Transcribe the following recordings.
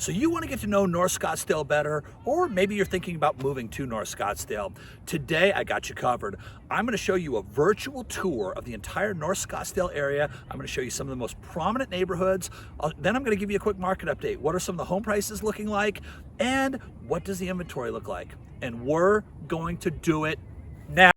So you want to get to know North Scottsdale better, or maybe you're thinking about moving to North Scottsdale. Today, I got you covered. I'm going to show you a virtual tour of the entire North Scottsdale area. I'm going to show you some of the most prominent neighborhoods. Then I'm going to give you a quick market update. What are some of the home prices looking like? And what does the inventory look like? And we're going to do it now.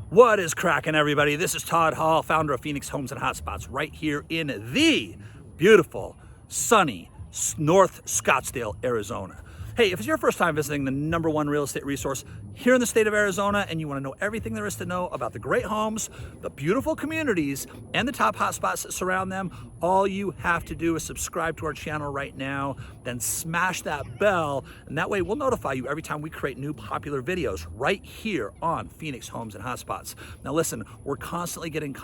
What is cracking, everybody? This is Todd Hall, founder of Phoenix Homes and Hotspots, right here in the beautiful, sunny North Scottsdale, Arizona. Hey, if it's your first time visiting the #1 real estate resource here in the state of Arizona and you want to know everything there is to know about the great homes, the beautiful communities, and the top hotspots that surround them, all you have to do is subscribe to our channel right now, then smash that bell, and that way we'll notify you every time we create new popular videos right here on Phoenix Homes and Hotspots. Now listen, we're constantly getting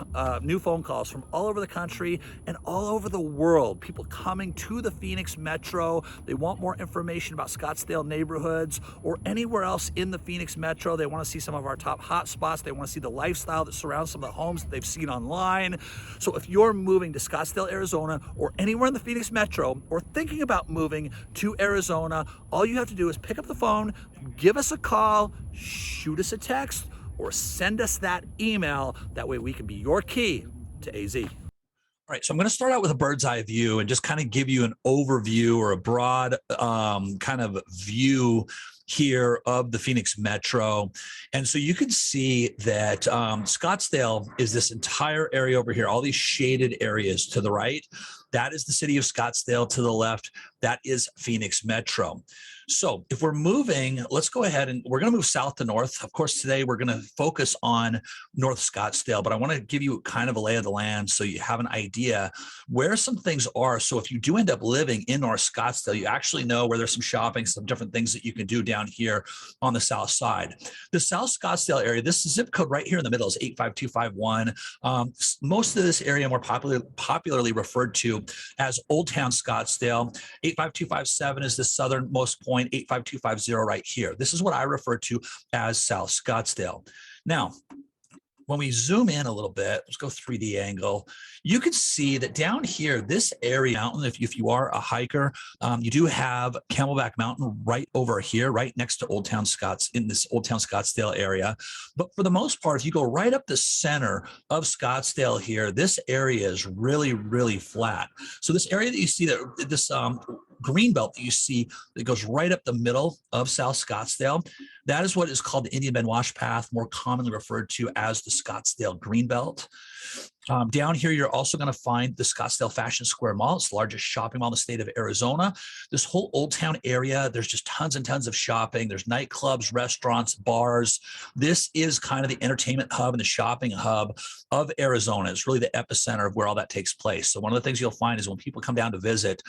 new phone calls from all over the country and all over the world. People coming to the Phoenix Metro. They want more information about Scottsdale neighborhoods or anywhere else in the Phoenix Metro. They want to see some of our top hotspots. They want to see the lifestyle that surrounds some of the homes that they've seen online. So if you're moving to Scottsdale, Arizona, or anywhere in the Phoenix Metro, or thinking about moving to Arizona, all you have to do is pick up the phone, give us a call, shoot us a text, or send us that email. That way we can be your key to AZ. All right, so I'm going to start out with a bird's eye view and just kind of give you an overview or a broad kind of view here of the Phoenix Metro. And so you can see that Scottsdale is this entire area over here, all these shaded areas to the right. That is the city of Scottsdale. To the left, that is Phoenix Metro. So if we're moving, let's go ahead and we're going to move south to north. Of course, today we're going to focus on North Scottsdale, but I want to give you kind of a lay of the land so you have an idea where some things are. So if you do end up living in North Scottsdale, you actually know where there's some shopping, some different things that you can do down here on the south side. The South Scottsdale area, this zip code right here in the middle is 85251. Most of this area more popularly referred to as Old Town Scottsdale. 85257 is the southernmost point, 85250 right here. This is what I refer to as South Scottsdale. Now, when we zoom in a little bit, let's go 3D angle, you can see that down here, this area mountain, if you are a hiker, you do have Camelback Mountain right over here, right next to Old Town in this Old Town Scottsdale area. But for the most part, if you go right up the center of Scottsdale here, this area is really, really flat. So this area that you see, that this green belt that you see that goes right up the middle of South Scottsdale, that is what is called the Indian Bend Wash Path, more commonly referred to as the Scottsdale Greenbelt. Down here, you're also going to find the Scottsdale Fashion Square Mall. It's the largest shopping mall in the state of Arizona. This whole Old Town area, there's just tons and tons of shopping. There's nightclubs, restaurants, bars. This is kind of the entertainment hub and the shopping hub of Arizona. It's really the epicenter of where all that takes place. So one of the things you'll find is when people come down to visit,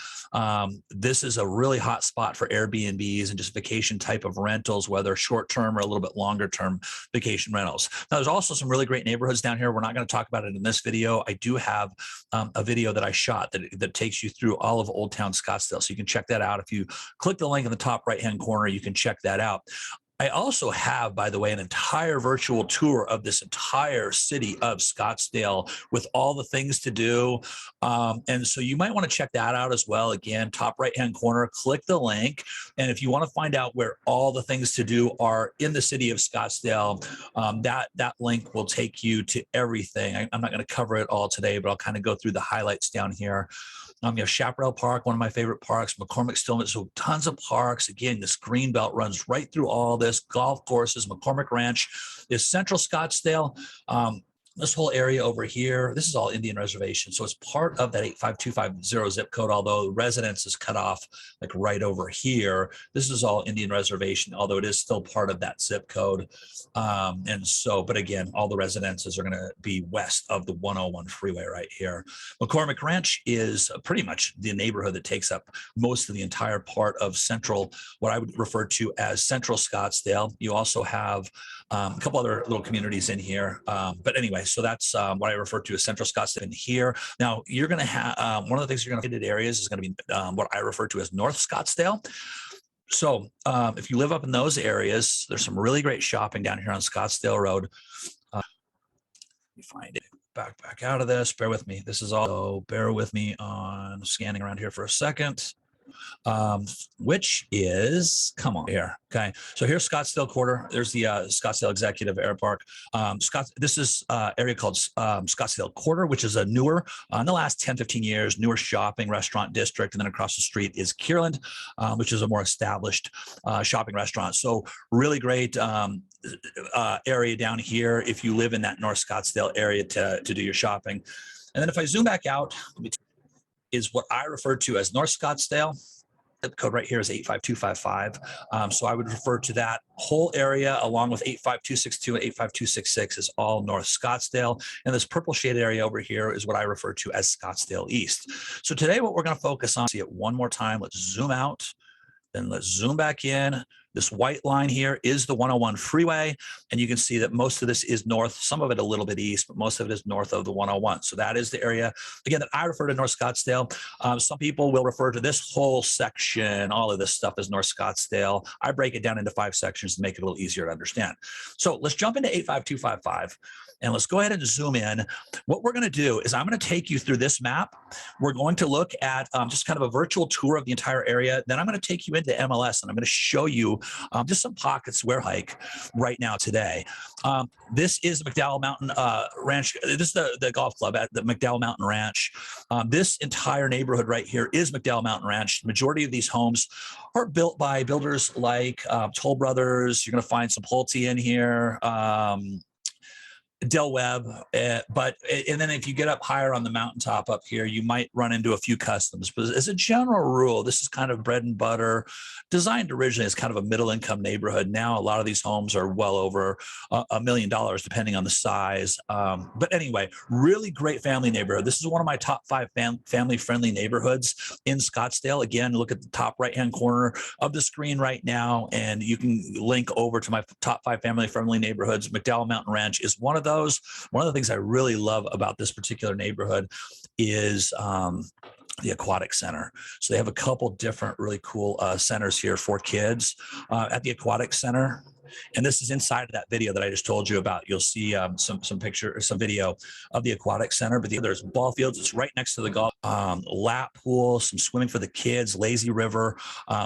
this is a really hot spot for Airbnbs and just vacation type of rentals, whether short-term or a little bit longer-term vacation rentals. Now, there's also some really great neighborhoods down here. We're not going to talk about it in this video. I do have a video that I shot that takes you through all of Old Town Scottsdale. So you can check that out. If you click the link in the top right-hand corner, you can check that out. I also have, by the way, an entire virtual tour of this entire city of Scottsdale with all the things to do. And so you might want to check that out as well. Again, top right-hand corner, click the link. And if you want to find out where all the things to do are in the city of Scottsdale, that link will take you to everything. I'm not going to cover it all today, but I'll kind of go through the highlights down here. You have Chaparral Park, one of my favorite parks, McCormick Stillman, so tons of parks. Again, this green belt runs right through all this, golf courses, McCormick Ranch. There's Central Scottsdale. This whole area over here, this is all Indian reservation. So it's part of that 85250 zip code, although residence is cut off like right over here. This is all Indian reservation, although it is still part of that zip code. And so, but again, all the residences are going to be west of the 101 freeway right here. McCormick Ranch is pretty much the neighborhood that takes up most of the entire part of central, what I would refer to as Central Scottsdale. You also have A couple other little communities in here. But anyway, so that's what I refer to as Central Scottsdale in here. Now, you're going to have one of the things you're going to hit areas is going to be what I refer to as North Scottsdale. So if you live up in those areas, there's some really great shopping down here on Scottsdale Road. You find it back out of this. Bear with me. This is all. Bear with me on scanning around here for a second. Which is, come on here. Okay. So here's Scottsdale Quarter. There's the Scottsdale Executive Air Park. This is area called Scottsdale Quarter, which is a newer, in the last 10, 15 years, newer shopping restaurant district. And then across the street is Kierland, which is a more established shopping restaurant. So really great area down here if you live in that North Scottsdale area to do your shopping. And then if I zoom back out, is what I refer to as North Scottsdale. Zip code right here is 85255. So I would refer to that whole area along with 85262 and 85266 is all North Scottsdale. And this purple shaded area over here is what I refer to as Scottsdale East. So today what we're going to focus on, see it one more time. Let's zoom out. Then let's zoom back in. This white line here is the 101 freeway. And you can see that most of this is north, some of it a little bit east, but most of it is north of the 101. So that is the area, again, that I refer to North Scottsdale. Some people will refer to this whole section, all of this stuff as North Scottsdale. I break it down into 5 sections to make it a little easier to understand. So let's jump into 85255. And let's go ahead and zoom in. What we're going to do is I'm going to take you through this map. We're going to look at just kind of a virtual tour of the entire area. Then I'm going to take you into MLS, and I'm going to show you just some pockets where hike right now today. This is the McDowell Mountain Ranch. This is the golf club at the McDowell Mountain Ranch. This entire neighborhood right here is McDowell Mountain Ranch. The majority of these homes are built by builders like Toll Brothers. You're going to find some Pulte in here. Del Webb, and then if you get up higher on the mountaintop up here, you might run into a few customs. But as a general rule, this is kind of bread and butter, designed originally as kind of a middle-income neighborhood. Now, a lot of these homes are well over $1 million, depending on the size. But anyway, really great family neighborhood. This is one of my top 5 family-friendly neighborhoods in Scottsdale. Again, look at the top right-hand corner of the screen right now, and you can link over to my top 5 family-friendly neighborhoods. McDowell Mountain Ranch is one of those. One of the things I really love about this particular neighborhood is the aquatic center. So they have a couple different really cool centers here for kids at the aquatic center. And this is inside of that video that I just told you about. You'll see some picture or some video of the aquatic center, but there's ball fields. It's right next to the golf lap pool, some swimming for the kids, lazy river.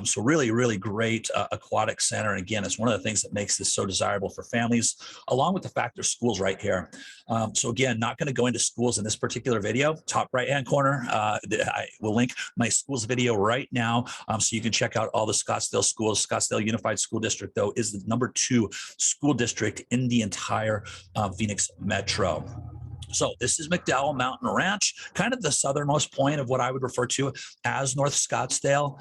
So really, really great aquatic center. And again, it's one of the things that makes this so desirable for families, along with the fact there's schools right here. So again, not going to go into schools in this particular video. Top right-hand corner, I will link my schools video right now, so you can check out all the Scottsdale schools. Scottsdale Unified School District, though, is the number 2 school district in the entire Phoenix metro. So this is McDowell Mountain Ranch, kind of the southernmost point of what I would refer to as North Scottsdale.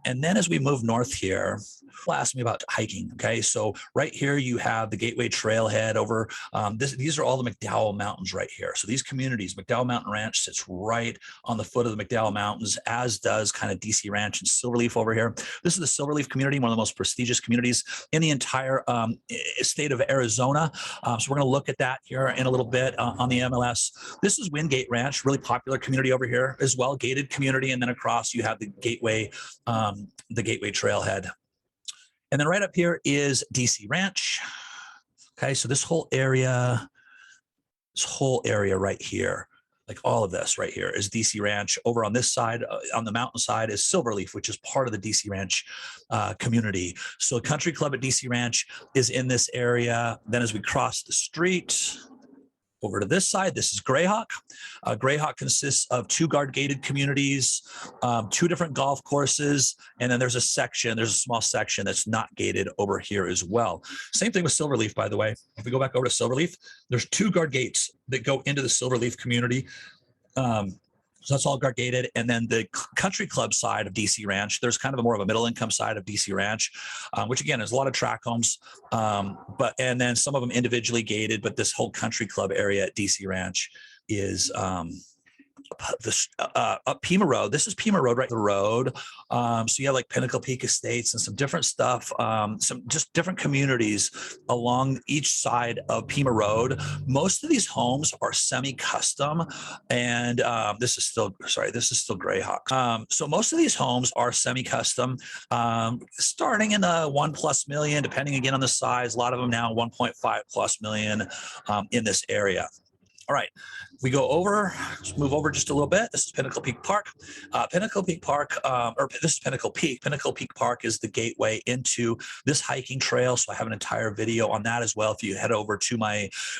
And then as we move north here, people ask me about hiking. Okay, so right here you have the Gateway Trailhead over. These are all the McDowell Mountains right here. So these communities, McDowell Mountain Ranch sits right on the foot of the McDowell Mountains, as does kind of DC Ranch and Silverleaf over here. This is the Silverleaf community, one of the most prestigious communities in the entire state of Arizona. So we're going to look at that here in a little bit on the MLS. This is Wingate Ranch, really popular community over here as well, gated community, and then across you have the Gateway Trailhead. And then right up here is DC Ranch. Okay, so this whole area right here, like all of this right here is DC Ranch. Over on this side, on the mountain side, is Silverleaf, which is part of the DC Ranch community. So the country club at DC Ranch is in this area. Then as we cross the street over to this side, this is Grayhawk. Grayhawk consists of 2 guard-gated communities, 2 different golf courses, and then there's a small section that's not gated over here as well. Same thing with Silverleaf, by the way. If we go back over to Silverleaf, there's 2 guard gates that go into the Silverleaf community. So that's all guard gated. And then the country club side of DC Ranch, there's kind of more of a middle income side of DC Ranch, which again is a lot of tract homes, and then some of them individually gated. But this whole country club area at DC Ranch is this up Pima Road. This is Pima Road, right? The road. So you have like Pinnacle Peak Estates and some different stuff, some just different communities along each side of Pima Road. Most of these homes are semi-custom, and this is still Greyhawk. So most of these homes are semi-custom, starting in the 1+ million, depending again on the size. A lot of them now 1.5+ million in this area. All right, we go over, let's move over just a little bit. This is Pinnacle Peak Park. Pinnacle Peak Park, or this is Pinnacle Peak. Pinnacle Peak Park is the gateway into this hiking trail. So I have an entire video on that as well. If you head over to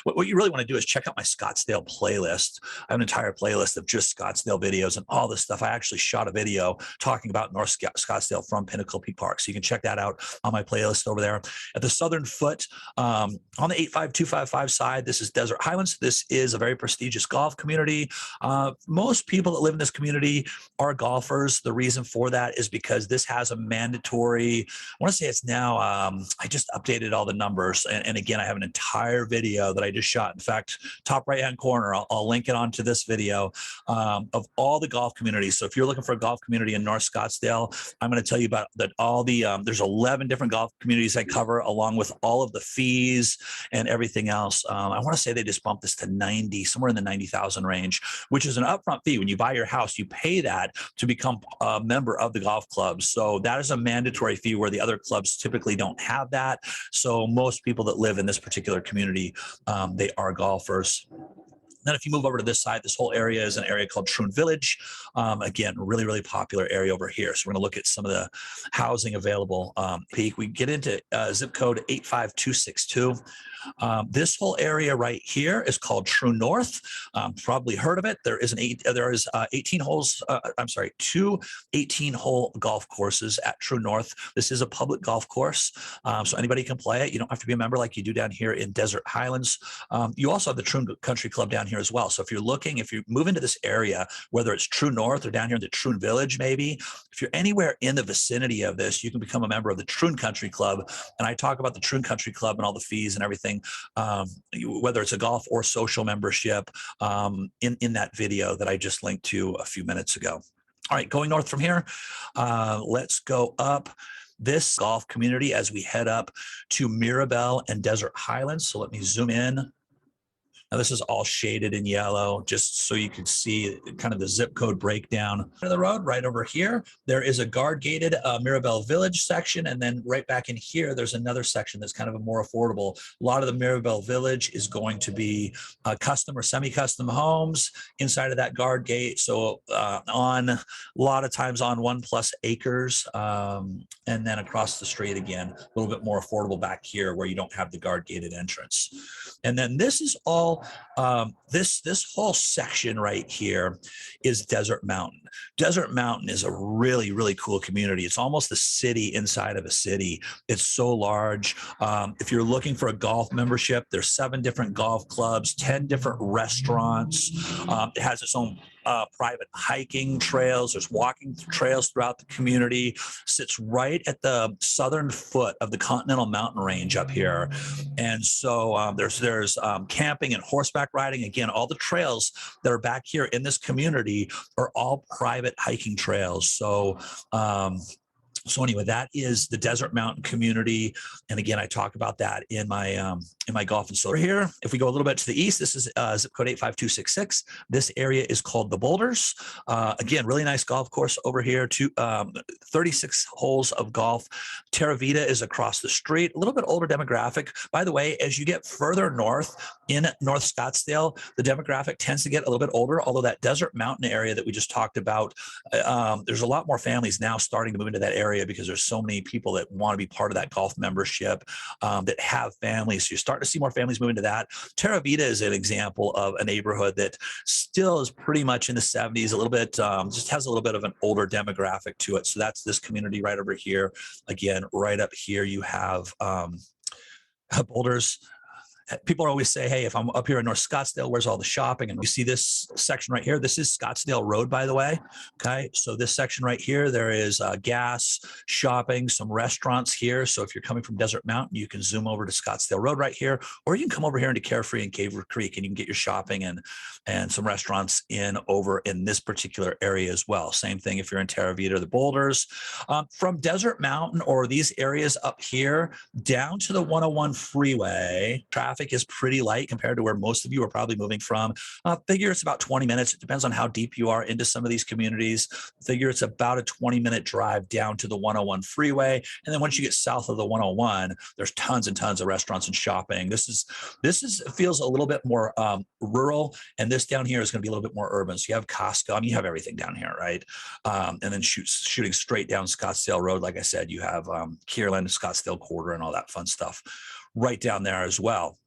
what you really want to do is check out my Scottsdale playlist. I have an entire playlist of just Scottsdale videos and all this stuff. I actually shot a video talking about North Scottsdale from Pinnacle Peak Park. So you can check that out on my playlist over there. At the southern foot, on the 85255 side, this is Desert Highlands. This is a very prestigious golf community. Most people that live in this community are golfers. The reason for that is because this has a mandatory, I want to say it's now, I just updated all the numbers. And again, I have an entire video that I just shot. In fact, top right-hand corner, I'll link it onto this video of all the golf communities. So if you're looking for a golf community in North Scottsdale, I'm going to tell you about that. All the, there's 11 different golf communities I cover, along with all of the fees and everything else. I want to say they just bumped this to 90, somewhere in the 90,000 range, which is an upfront fee. When you buy your house, you pay that to become a member of the golf club. So that is a mandatory fee, where the other clubs typically don't have that. So most people that live in this particular community, they are golfers. Then if you move over to this side, this whole area is an area called Troon Village. Again, really, really popular area over here. So we're going to look at some of the housing available. Peak. We get into zip code 85262. This whole area right here is called True North. Probably heard of it. There is 18 holes. Two 18-hole golf courses at True North. This is a public golf course, so anybody can play it. You don't have to be a member like you do down here in Desert Highlands. You also have the Troon Country Club down here as well. So if you move into this area, whether it's True North or down here in the Troon Village, maybe if you're anywhere in the vicinity of this, you can become a member of the Troon Country Club. And I talk about the Troon Country Club and all the fees and everything, whether it's a golf or social membership, in that video that I just linked to a few minutes ago. All right, going north from here, let's go up this golf community as we head up to Mirabel and Desert Highlands. So let me zoom in. Now this is all shaded in yellow, just so you can see kind of the zip code breakdown of the road. Right over here, there is a guard-gated Mirabel Village section, and then right back in here, there's another section that's kind of a more affordable. A lot of the Mirabel Village is going to be custom or semi-custom homes inside of that guard gate. So on a lot of times on 1+ acres, and then across the street again, a little bit more affordable back here where you don't have the guard-gated entrance. And then this is all. This whole section right here is Desert Mountain. Desert Mountain is a really, really cool community. It's almost a city inside of a city. It's so large. If you're looking for a golf membership, there's 7 different golf clubs, 10 different restaurants. It has its own private hiking trails. There's walking trails throughout the community. Sits right at the southern foot of the Continental Mountain Range up here. And so there's camping and horseback riding. Again, all the trails that are back here in this community are all private hiking trails. So anyway, that is the Desert Mountain community. And again, I talk about that in my golf and solar here. If we go a little bit to the east, this is zip code 85266. This area is called the Boulders. Again, really nice golf course over here. 36 holes of golf. Terra Vita is across the street. A little bit older demographic. By the way, as you get further north in North Scottsdale, the demographic tends to get a little bit older, although that Desert Mountain area that we just talked about, there's a lot more families now starting to move into that area because there's so many people that want to be part of that golf membership, that have families. So you're starting to see more families move into that. Terra Vita is an example of a neighborhood that still is pretty much in the 70s, a little bit, just has a little bit of an older demographic to it. So that's this community right over here. Again, right up here, you have Boulders. people always say, hey, if I'm up here in North Scottsdale, where's all the shopping? And you see this section right here. This is Scottsdale Road, by the way. Okay. So this section right here, there is gas, shopping, some restaurants here. So if you're coming from Desert Mountain, you can zoom over to Scottsdale Road right here, or you can come over here into Carefree and Cave Creek and you can get your shopping and some restaurants over in this particular area as well. Same thing if you're in Terra Vita or the Boulders. From Desert Mountain or these areas up here down to the 101 freeway, traffic is pretty light compared to where most of you are probably moving from. Figure it's about 20 minutes. It depends on how deep you are into some of these communities. Figure it's about a 20-minute drive down to the 101 freeway. And then once you get south of the 101, there's tons and tons of restaurants and shopping. This feels a little bit more rural, and this down here is going to be a little bit more urban. So you have Costco. I mean, you have everything down here, right? And then shooting straight down Scottsdale Road, like I said, you have Kierland, Scottsdale Quarter, and all that fun stuff right down there as well.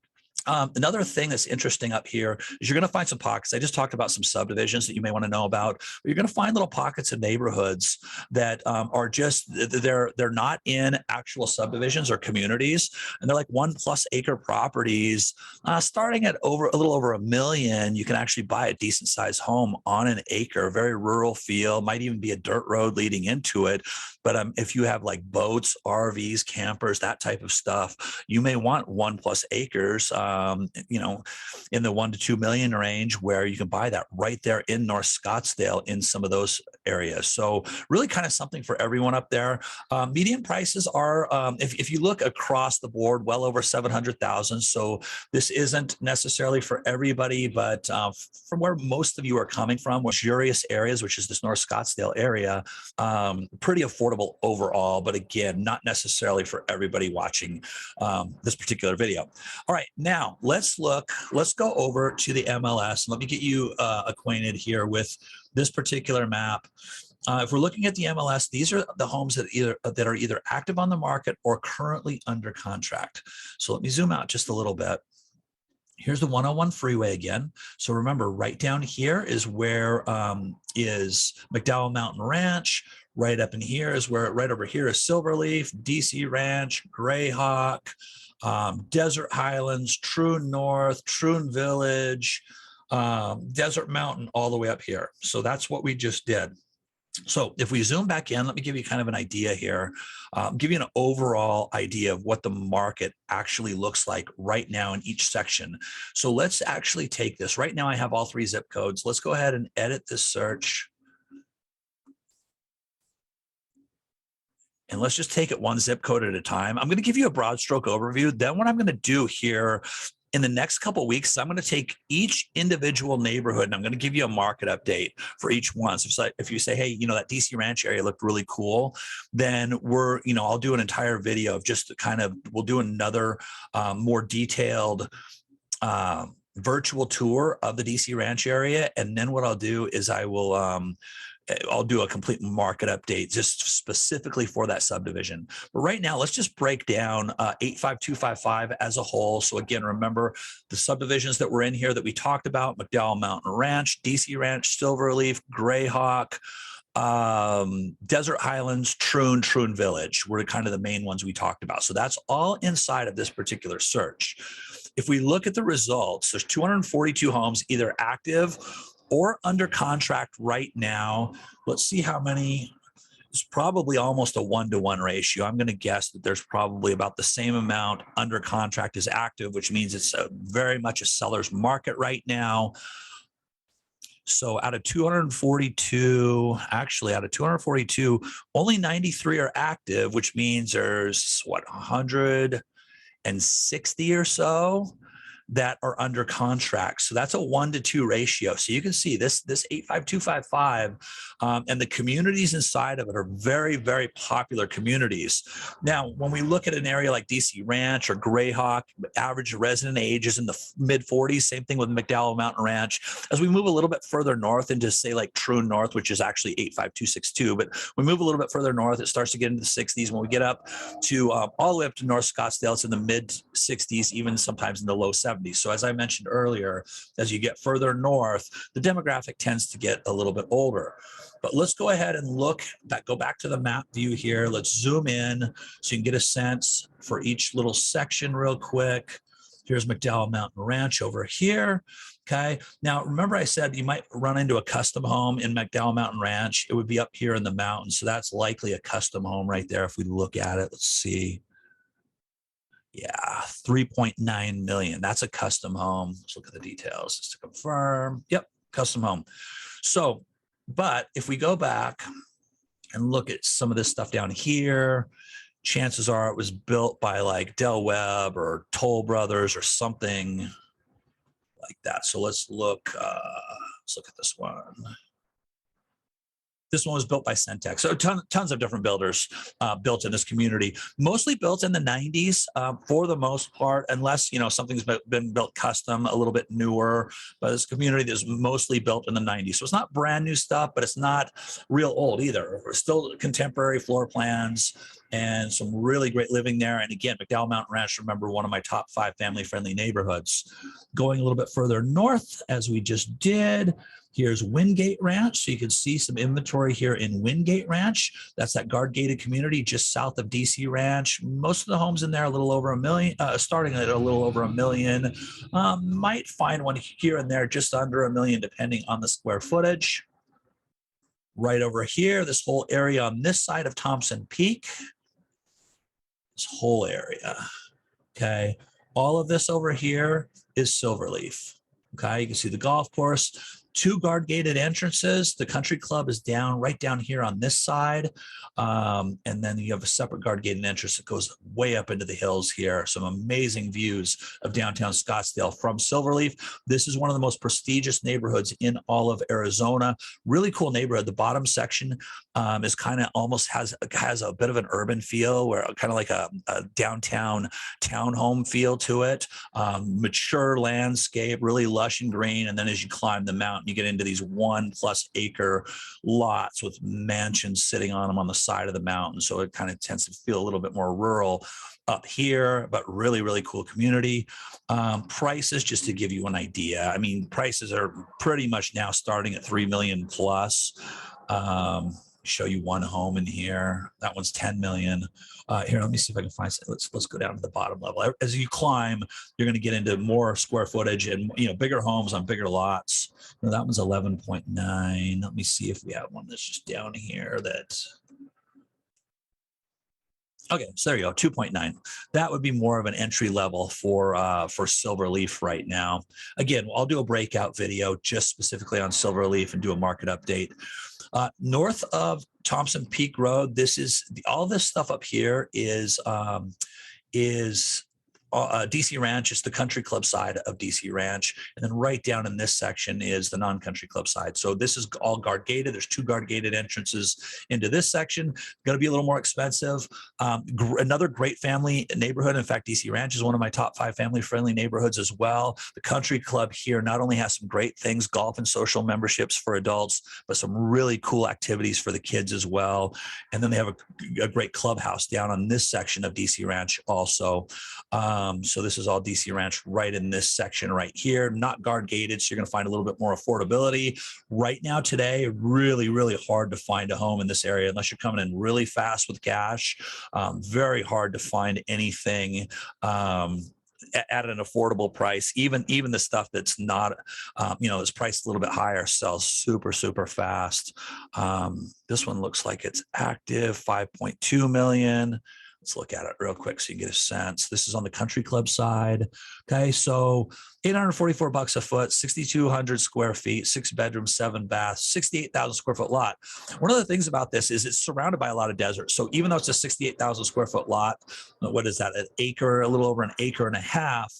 Another thing that's interesting up here is you're going to find some pockets. I just talked about some subdivisions that you may want to know about. But you're going to find little pockets of neighborhoods that are just, they're not in actual subdivisions or communities. And they're like 1+ acre properties. Starting at a little over $1 million, you can actually buy a decent sized home on an acre, very rural feel, might even be a dirt road leading into it. But if you have like boats, RVs, campers, that type of stuff, you may want 1+ acres. In the 1 to 2 million range, where you can buy that right there in North Scottsdale in some of those areas. So really kind of something for everyone up there. Median prices are, if you look across the board, well over 700,000. So this isn't necessarily for everybody, but from where most of you are coming from, luxurious areas, which is this North Scottsdale area, pretty affordable overall, but again, not necessarily for everybody watching this particular video. All right, now let's go over to the MLS. Let me get you acquainted here with this particular map. If we're looking at the MLS, these are the homes that are either active on the market or currently under contract. So let me zoom out just a little bit. Here's the 101 freeway again. So remember, right down here is where is McDowell Mountain Ranch. Right up in here is where, right over here is Silverleaf, DC Ranch, Greyhawk, Desert Highlands, Troon North, Troon Village, Desert Mountain, all the way up here. So that's what we just did. So if we zoom back in, let me give you kind of an idea here, give you an overall idea of what the market actually looks like right now in each section. So let's actually take this. Right now I have all 3 zip codes. Let's go ahead and edit this search. And let's just take it one zip code at a time. I'm going to give you a broad stroke overview. Then what I'm going to do here in the next couple of weeks, I'm going to take each individual neighborhood and I'm going to give you a market update for each one. So if you say, hey, that DC Ranch area looked really cool, then I'll do an entire video of just we'll do another more detailed virtual tour of the DC Ranch area. And then what I'll do is I'll do a complete market update just specifically for that subdivision. But right now, let's just break down 85255 as a whole. So again, remember the subdivisions that were in here that we talked about: McDowell Mountain Ranch, DC Ranch, Silverleaf, Greyhawk, Desert Highlands, Troon Village were kind of the main ones we talked about. So that's all inside of this particular search. If we look at the results, there's 242 homes either active or under contract right now. Let's see how many. It's probably almost a 1-to-1 ratio. I'm going to guess that there's probably about the same amount under contract as active, which means it's very much a seller's market right now. So out of 242, only 93 are active, which means there's 160 or so that are under contract. So that's a 1-to-2 ratio. So you can see this 85255 and the communities inside of it are very, very popular communities. Now, when we look at an area like DC Ranch or Greyhawk, average resident age is in the mid 40s. Same thing with McDowell Mountain Ranch. As we move a little bit further north into, say, like Troon North, which is actually 85262, but we move a little bit further north, it starts to get into the 60s. When we get up to all the way up to North Scottsdale, it's in the mid 60s, even sometimes in the low 70s. So as I mentioned earlier, as you get further north, the demographic tends to get a little bit older. But let's go ahead and go back to the map view here. Let's zoom in so you can get a sense for each little section real quick. Here's McDowell Mountain Ranch over here. Okay. Now, remember I said you might run into a custom home in McDowell Mountain Ranch. It would be up here in the mountains. So that's likely a custom home right there. If we look at it, let's see. Yeah, 3.9 million. That's a custom home. Let's look at the details just to confirm. Yep, custom home. So, but if we go back and look at some of this stuff down here, chances are it was built by like Del Webb or Toll Brothers or something like that. So let's look at this one. This one was built by Centex. So tons of different builders built in this community, mostly built in the 90s for the most part, unless, something's been built custom, a little bit newer. But this community is mostly built in the 90s. So it's not brand new stuff, but it's not real old either. We're still contemporary floor plans and some really great living there. And again, McDowell Mountain Ranch, remember, one of my top 5 family-friendly neighborhoods. Going a little bit further north, as we just did, here's Wingate Ranch. So you can see some inventory here in Wingate Ranch. That's that guard-gated community just south of DC Ranch. Most of the homes in there are a little over $1 million, starting at a little over $1 million. Might find one here and there just under $1 million, depending on the square footage. Right over here, this whole area on this side of Thompson Peak. This whole area. Okay. All of this over here is Silverleaf. Okay. You can see the golf course. 2 guard-gated entrances. The country club is right down here on this side. And then you have a separate guard-gated entrance that goes way up into the hills here. Some amazing views of downtown Scottsdale from Silverleaf. This is one of the most prestigious neighborhoods in all of Arizona. Really cool neighborhood. The bottom section is kind of almost has a bit of an urban feel, where kind of like a downtown townhome feel to it. Mature landscape, really lush and green. And then as you climb the mountain, you get into these 1+ acre lots with mansions sitting on them on the side of the mountain. So it kind of tends to feel a little bit more rural up here, but really, really cool community. Prices, just to give you an idea. I mean, prices are pretty much now starting at 3 million plus. Show you one home in here. That one's 10 million. Here, let me see if I can find. Let's go down to the bottom level. As you climb, you're going to get into more square footage and bigger homes on bigger lots. That one's 11.9. Let me see if we have one that's just down here. Okay, so there you go, 2.9. That would be more of an entry level for Silverleaf right now. Again, I'll do a breakout video just specifically on Silverleaf and do a market update. North of Thompson Peak Road, this is all this stuff up here is DC Ranch. It's the country club side of DC Ranch. And then right down in this section is the non-country club side. So this is all guard gated. There's 2 guard gated entrances into this section. Going to be a little more expensive. Another great family neighborhood. In fact, DC Ranch is one of my top 5 family friendly neighborhoods as well. The country club here not only has some great things, golf and social memberships for adults, but some really cool activities for the kids as well. And then they have a great clubhouse down on this section of DC Ranch also. So this is all DC Ranch right in this section right here, not guard gated. So you're going to find a little bit more affordability right now today. Really, really hard to find a home in this area unless you're coming in really fast with cash. Very hard to find anything at an affordable price. Even the stuff that's not, is priced a little bit higher sells super, super fast. This one looks like it's active, 5.2 million. Let's look at it real quick so you get a sense. This is on the country club side. Okay, so $844 a foot, 6,200 square feet, 6 bedrooms, 7 baths, 68,000 square foot lot. One of the things about this is it's surrounded by a lot of desert. So even though it's a 68,000 square foot lot, what is that? An acre, a little over an acre and a half.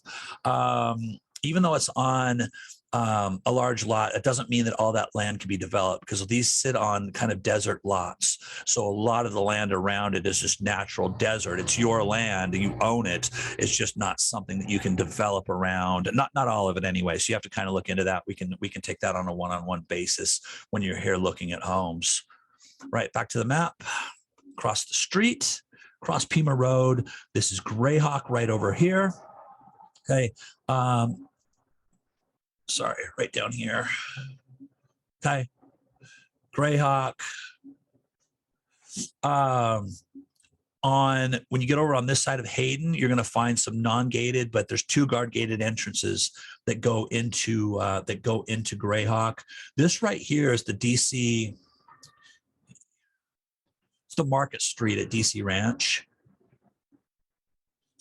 Even though it's on a large lot, it doesn't mean that all that land can be developed, because these sit on kind of desert lots. So a lot of the land around it is just natural desert. It's your land, you own it. It's just not something that you can develop around. Not all of it anyway. So you have to kind of look into that. We can take that on a one-on-one basis when you're here looking at homes. Right, back to the map. Across the street, across Pima Road. This is Greyhawk right over here. Okay. Sorry, right down here. Okay. Greyhawk. when you get over on this side of Hayden, you're going to find some non-gated, but there's 2 guard-gated entrances that go into Greyhawk. This right here is the DC. It's the Market Street at DC Ranch.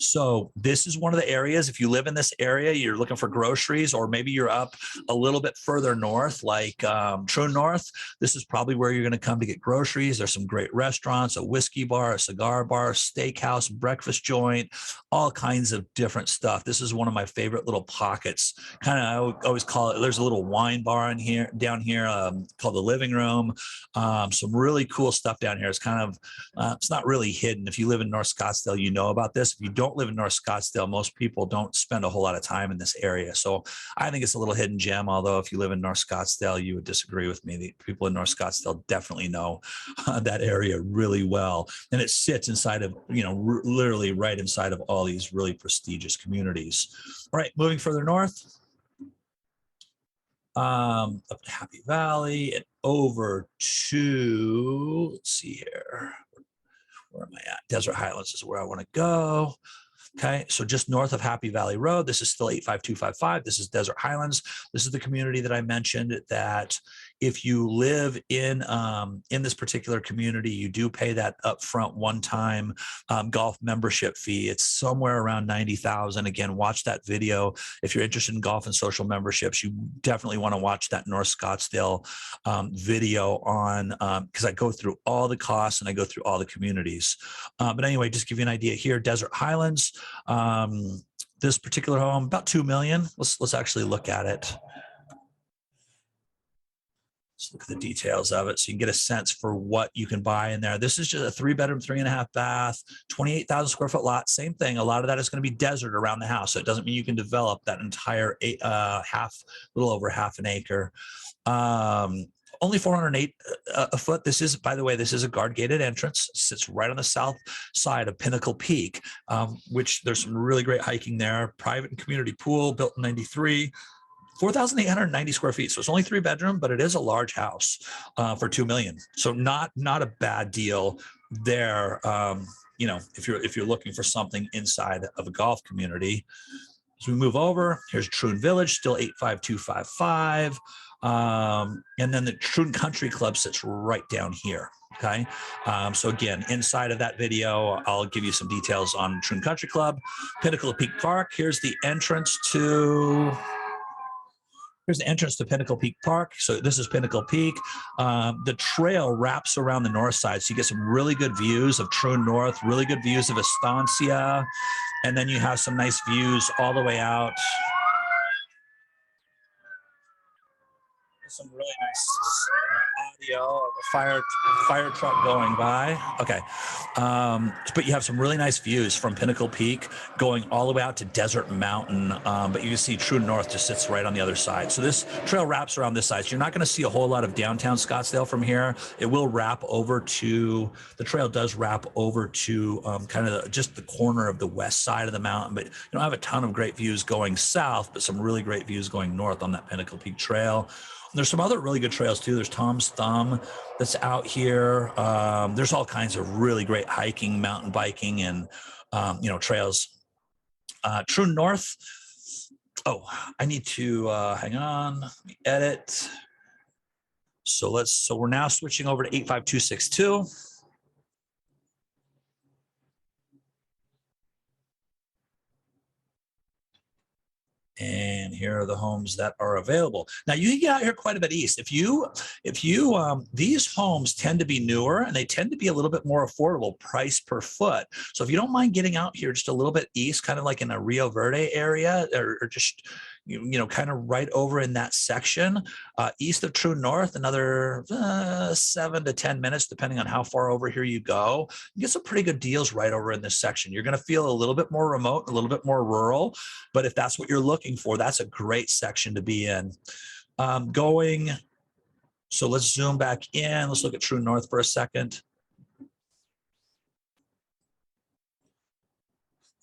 So this is one of the areas, if you live in this area, you're looking for groceries, or maybe you're up a little bit further north, like True North, this is probably where you're going to come to get groceries. There's some great restaurants, a whiskey bar, a cigar bar, steakhouse, breakfast joint, all kinds of different stuff. This is one of my favorite little pockets. Kind of, I always call it, there's a little wine bar in here, down here, called the living room. Some really cool stuff down here. It's kind of, it's not really hidden. If you live in North Scottsdale, you know about this. If you don't live in North Scottsdale, most people don't spend a whole lot of time in this area. So I think it's a little hidden gem, although if you live in North Scottsdale, you would disagree with me. The people in North Scottsdale definitely know that area really well. And it sits inside of, literally right inside of all these really prestigious communities. All right, moving further north, up to Happy Valley and over to, let's see here. Where am I at? Desert Highlands is where I want to go. Okay, so just north of Happy Valley Road, this is still 85255. This is Desert Highlands. This is the community that I mentioned that if you live in this particular community, you do pay that upfront one-time golf membership fee. It's somewhere around $90,000. Again, watch that video. If you're interested in golf and social memberships, you definitely want to watch that North Scottsdale video on, because I go through all the costs and I go through all the communities. But anyway, just give you an idea here, Desert Highlands. This particular home, about $2 million. Let's actually look at it. Let's look at the details of it so you can get a sense for what you can buy in there. This is just a 3-bedroom, 3.5 bath, 28,000 square foot lot. Same thing. A lot of that is going to be desert around the house. So it doesn't mean you can develop that entire little over half an acre. Only 408 a foot. This is, by the way, this is a guard gated entrance. It sits right on the south side of Pinnacle Peak, which there's some really great hiking there. Private and community pool built in 93. 4,890 square feet. So it's only 3-bedroom, but it is a large house for $2 million. So not a bad deal there. If you're looking for something inside of a golf community. As we move over, here's Troon Village, still 85255. And then the Troon Country Club sits right down here. Okay. So again, inside of that video, I'll give you some details on Troon Country Club. Pinnacle Peak Park. Here's the entrance to Pinnacle Peak Park. So this is Pinnacle Peak. The trail wraps around the north side. So you get some really good views of Troon North, really good views of Estancia. And then you have some nice views all the way out. Some really nice audio of a fire truck going by. Okay. But you have some really nice views from Pinnacle Peak going all the way out to Desert Mountain. But you can see Troon North just sits right on the other side. So this trail wraps around this side. So you're not going to see a whole lot of downtown Scottsdale from here. It will wrap over to, the trail does wrap over to kind of just the corner of the west side of the mountain. But you don't have a ton of great views going south, but some really great views going north on that Pinnacle Peak Trail. There's some other really good trails too. There's Tom's Thumb that's out here. There's all kinds of really great hiking, mountain biking, and trails. True North. Oh, I need to hang on. Let me edit. So we're now switching over to 85262. And here are the homes that are available. Now you can get out here quite a bit east. These homes tend to be newer and they tend to be a little bit more affordable price per foot. So if you don't mind getting out here just a little bit east, kind of like in the Rio Verde area, or just kind of right over in that section, east of True North, another 7 to 10 minutes, depending on how far over here you go. You get some pretty good deals right over in this section. You're going to feel a little bit more remote, a little bit more rural, but if that's what you're looking for, that's a great section to be in. So let's zoom back in. Let's look at True North for a second.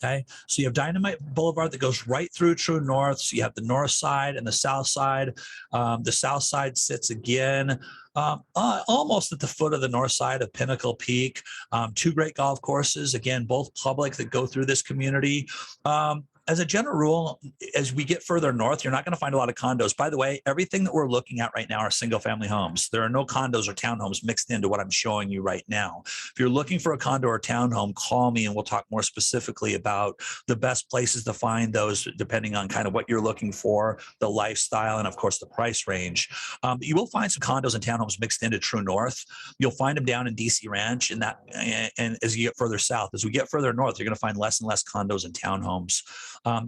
Okay, so you have Dynamite Boulevard that goes right through True North. So you have the north side and the south side. The south side sits again almost at the foot of the north side of Pinnacle Peak. Two great golf courses, again, both public that go through this community. As a general rule, as we get further north, you're not going to find a lot of condos. By the way, everything that we're looking at right now are single family homes. There are no condos or townhomes mixed into what I'm showing you right now. If you're looking for a condo or townhome, call me and we'll talk more specifically about the best places to find those, depending on kind of what you're looking for, the lifestyle, and of course the price range. You will find some condos and townhomes mixed into True North. You'll find them down in DC Ranch, and as you get further south, as we get further north, you're going to find less and less condos and townhomes.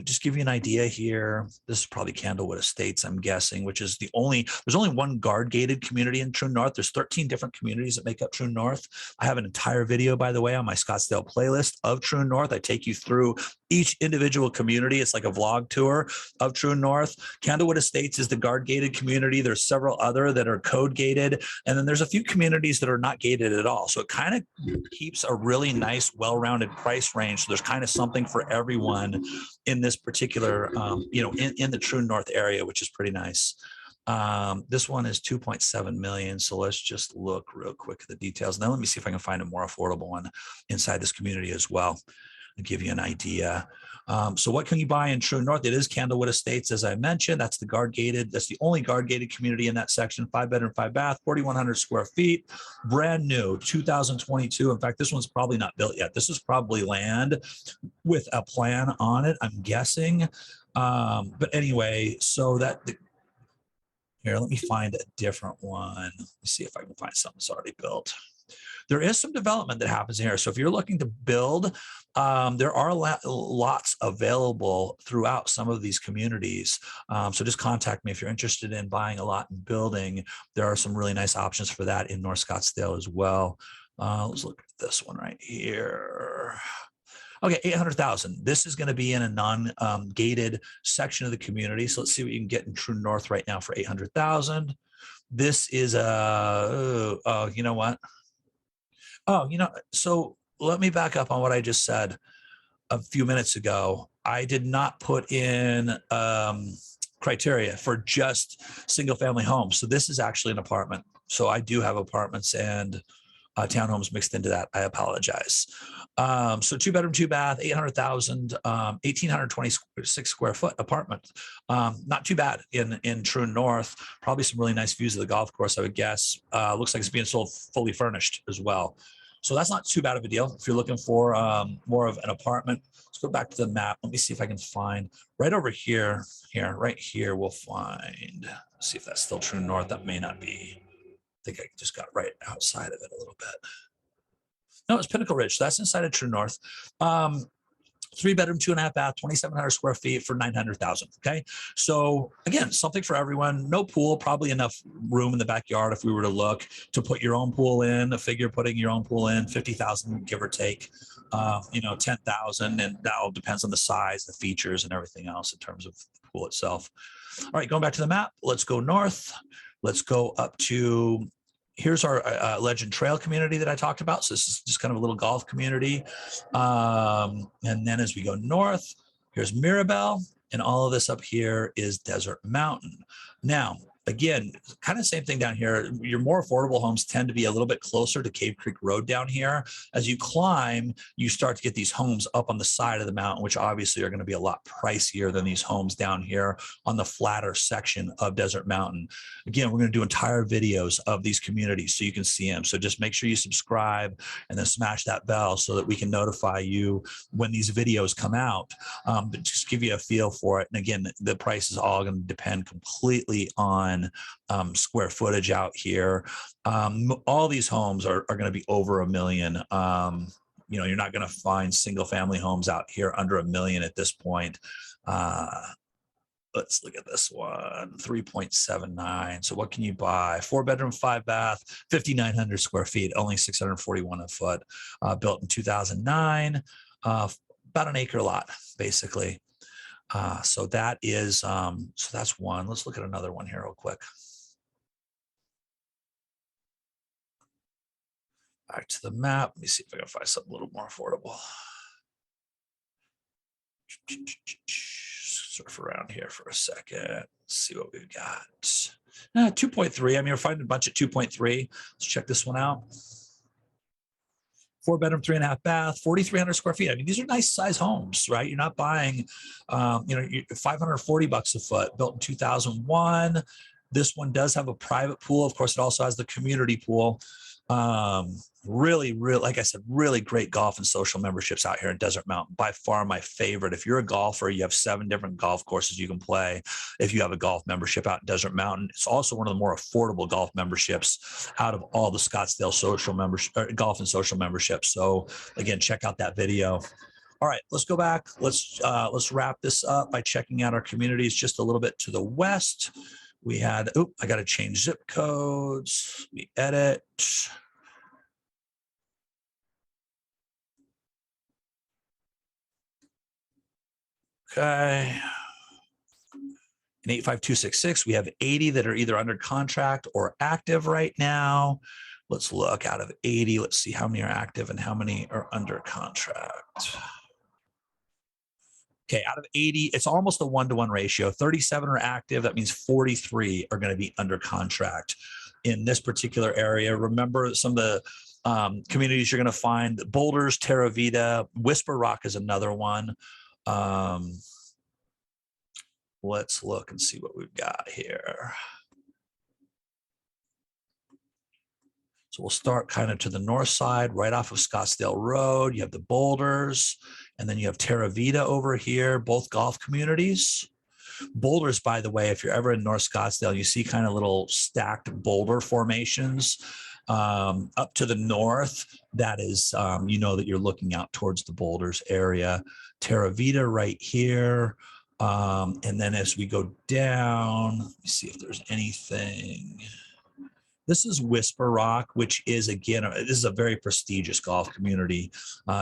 Just give you an idea here. This is probably Candlewood Estates, I'm guessing, which is there's only one guard gated community in True North. There's 13 different communities that make up True North. I have an entire video, by the way, on my Scottsdale playlist of True North. I take you through each individual community. It's like a vlog tour of True North. Candlewood Estates is the guard gated community. There's several other that are code gated. And then there's a few communities that are not gated at all. So it kind of keeps a really nice, well-rounded price range. So there's kind of something for everyone in this particular, in the True North area, which is pretty nice. This one is 2.7 million. So let's just look real quick at the details. Now let me see if I can find a more affordable one inside this community as well and give you an idea. So what can you buy in True North? It is Candlewood Estates, as I mentioned. That's the only guard gated community in that section. 5-bedroom, 5-bath, 4,100 square feet, brand new, 2022. In fact, this one's probably not built yet. This is probably land with a plan on it, I'm guessing. But anyway, so here, let me find a different one. Let me see if I can find something that's already built. There is some development that happens here. So if you're looking to build, there are lots available throughout some of these communities. So just contact me if you're interested in buying a lot and building. There are some really nice options for that in North Scottsdale as well. Let's look at this one right here. Okay, 800,000. This is going to be in a non-gated section of the community. So let's see what you can get in True North right now for 800,000. This is you know what? So let me back up on what I just said a few minutes ago. I did not put in criteria for just single family homes. So this is actually an apartment. So I do have apartments and townhomes mixed into that. I apologize. So 2-bedroom, 2-bath, 800,000, 1,826 square foot apartment. Not too bad in True North. Probably some really nice views of the golf course, I would guess. Looks like it's being sold fully furnished as well. So that's not too bad of a deal. If you're looking for more of an apartment, let's go back to the map. Let me see if I can find right over here. Right here, we'll find, see if that's still True North. That may not be. I think I just got right outside of it a little bit. No, it's Pinnacle Ridge. So that's inside of True North. 3-bedroom, 2.5-bath, 2,700 square feet for 900,000. Okay. So again, something for everyone. No pool, probably enough room in the backyard if we were to look to put your own pool in. A figure putting your own pool in, 50,000, give or take. 10,000, and that all depends on the size, the features, and everything else in terms of the pool itself. All right, going back to the map. Let's go north. Let's go up to. Here's our Legend Trail community that I talked about. So this is just kind of a little golf community. And then as we go north, here's Mirabel, and all of this up here is Desert Mountain. Now, again, kind of same thing down here. Your more affordable homes tend to be a little bit closer to Cave Creek Road down here. As you climb, you start to get these homes up on the side of the mountain, which obviously are going to be a lot pricier than these homes down here on the flatter section of Desert Mountain. Again, we're going to do entire videos of these communities so you can see them. So just make sure you subscribe and then smash that bell so that we can notify you when these videos come out. But just give you a feel for it. And again, the price is all going to depend completely on square footage out here. All these homes are going to be over $1 million. You're not going to find single family homes out here under $1 million at this point. Let's look at this one, 3.79. So what can you buy? 4-bedroom, 5-bath, 5,900 square feet, only 641 a foot, built in 2009, about an acre lot, basically. So that is, so that's one. Let's look at another one here real quick. Back to the map. Let me see if I can find something a little more affordable. Surf around here for a second. Let's see what we've got. 2.3. I mean, we're finding a bunch of 2.3. Let's check this one out. 4-bedroom, 3.5 bath, 4,300 square feet. I mean, these are nice size homes, right? You're not buying, $540 a foot, built in 2001. This one does have a private pool. Of course, it also has the community pool. Really, like I said, really great golf and social memberships out here in Desert Mountain. By far my favorite. If you're a golfer, you have 7 different golf courses you can play if you have a golf membership out in Desert Mountain. It's also one of the more affordable golf memberships out of all the Scottsdale social membership, golf and social memberships. So again, check out that video. All right, let's go back. Let's wrap this up by checking out our communities just a little bit to the west. We had, I got to change zip codes. We edit. Okay. In 85266, we have 80 that are either under contract or active right now. Let's look out of 80. Let's see how many are active and how many are under contract. Okay, out of 80, it's almost a 1-to-1 ratio. 37 are active. That means 43 are going to be under contract in this particular area. Remember some of the communities you're going to find: Boulders, Terra Vita, Whisper Rock is another one. Let's look and see what we've got here. So we'll start kind of to the north side, right off of Scottsdale Road. You have the Boulders, and then you have Terra Vita over here, both golf communities. Boulders, by the way, if you're ever in North Scottsdale, you see kind of little stacked boulder formations up to the north. That is, that you're looking out towards the Boulders area. Terra Vita right here. And then as we go down, let me see if there's anything. This is Whisper Rock, which is, again, this is a very prestigious golf community.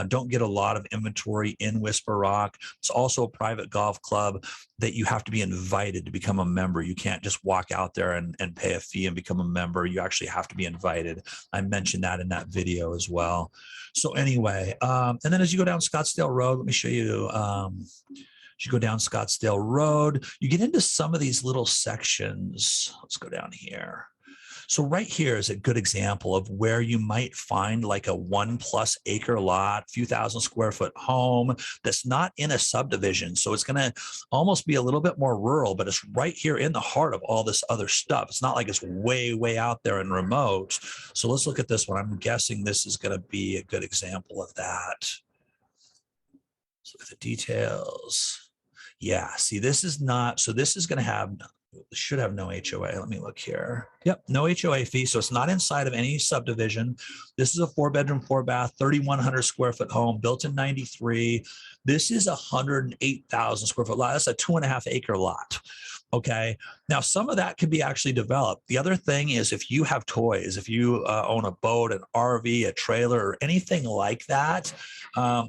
Don't get a lot of inventory in Whisper Rock. It's also a private golf club that you have to be invited to become a member. You can't just walk out there and pay a fee and become a member. You actually have to be invited. I mentioned that in that video as well. So anyway, and then as you go down Scottsdale Road, let me show you. As you go down Scottsdale Road, you get into some of these little sections. Let's go down here. So right here is a good example of where you might find like a 1+ acre lot, few thousand square foot home that's not in a subdivision. So it's going to almost be a little bit more rural, but it's right here in the heart of all this other stuff. It's not like it's way, way out there and remote. So let's look at this one. I'm guessing this is going to be a good example of that. Let's look at the details. Yeah, see, this is not, so this is going to have, should have no HOA. Let me look here. Yep, no HOA fee. So it's not inside of any subdivision. This is a 4-bedroom, 4-bath, 3,100 square foot home built in 93. This is a 108,000 square foot lot. That's a 2.5 acre lot. Okay. Now, some of that can be actually developed. The other thing is if you have toys, if you own a boat, an RV, a trailer, or anything like that,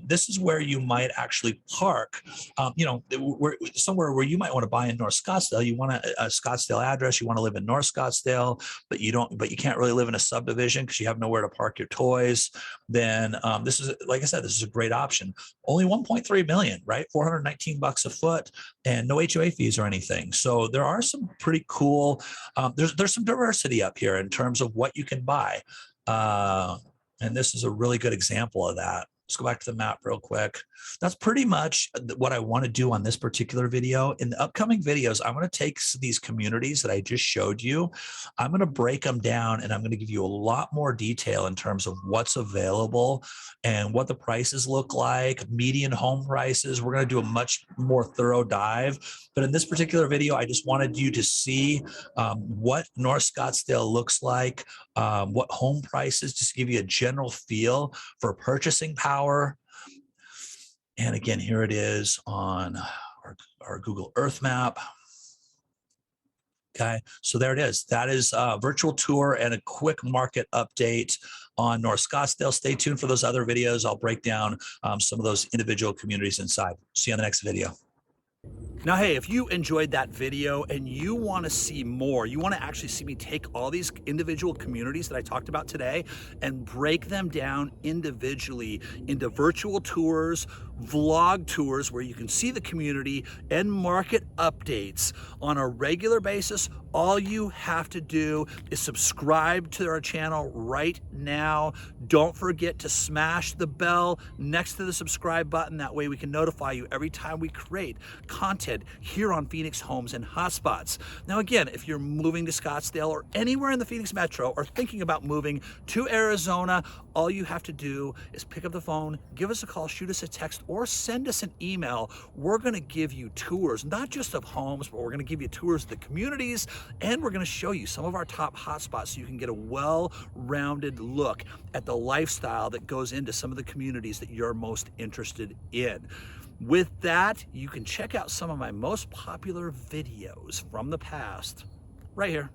this is where you might actually park, somewhere where you might want to buy in North Scottsdale. You want a Scottsdale address. You want to live in North Scottsdale, but you can't really live in a subdivision because you have nowhere to park your toys. Then this is, like I said, this is a great option. Only 1.3 million, right? $419 a foot and no HOA fees or anything. So there are some pretty cool, there's some diversity up here in terms of what you can buy. And this is a really good example of that. Let's go back to the map real quick. That's pretty much what I want to do on this particular video. In the upcoming videos, I'm going to take these communities that I just showed you. I'm going to break them down and I'm going to give you a lot more detail in terms of what's available and what the prices look like, median home prices. We're going to do a much more thorough dive. But in this particular video, I just wanted you to see what North Scottsdale looks like, what home prices, just to give you a general feel for purchasing power. And again, here it is on our Google Earth map. Okay, so there it is. That is a virtual tour and a quick market update on North Scottsdale. Stay tuned for those other videos. I'll break down some of those individual communities inside. See you on the next video. Now, hey, if you enjoyed that video and you want to see more, you want to actually see me take all these individual communities that I talked about today and break them down individually into virtual tours vlog tours where you can see the community and market updates on a regular basis. All you have to do is subscribe to our channel right now. Don't forget to smash the bell next to the subscribe button. That way we can notify you every time we create content here on Phoenix Homes and Hotspots. Now again, if you're moving to Scottsdale or anywhere in the Phoenix Metro or thinking about moving to Arizona, all you have to do is pick up the phone, give us a call, shoot us a text, or send us an email. We're gonna give you tours, not just of homes, but we're gonna give you tours of the communities, and we're gonna show you some of our top hotspots so you can get a well-rounded look at the lifestyle that goes into some of the communities that you're most interested in. With that, you can check out some of my most popular videos from the past right here.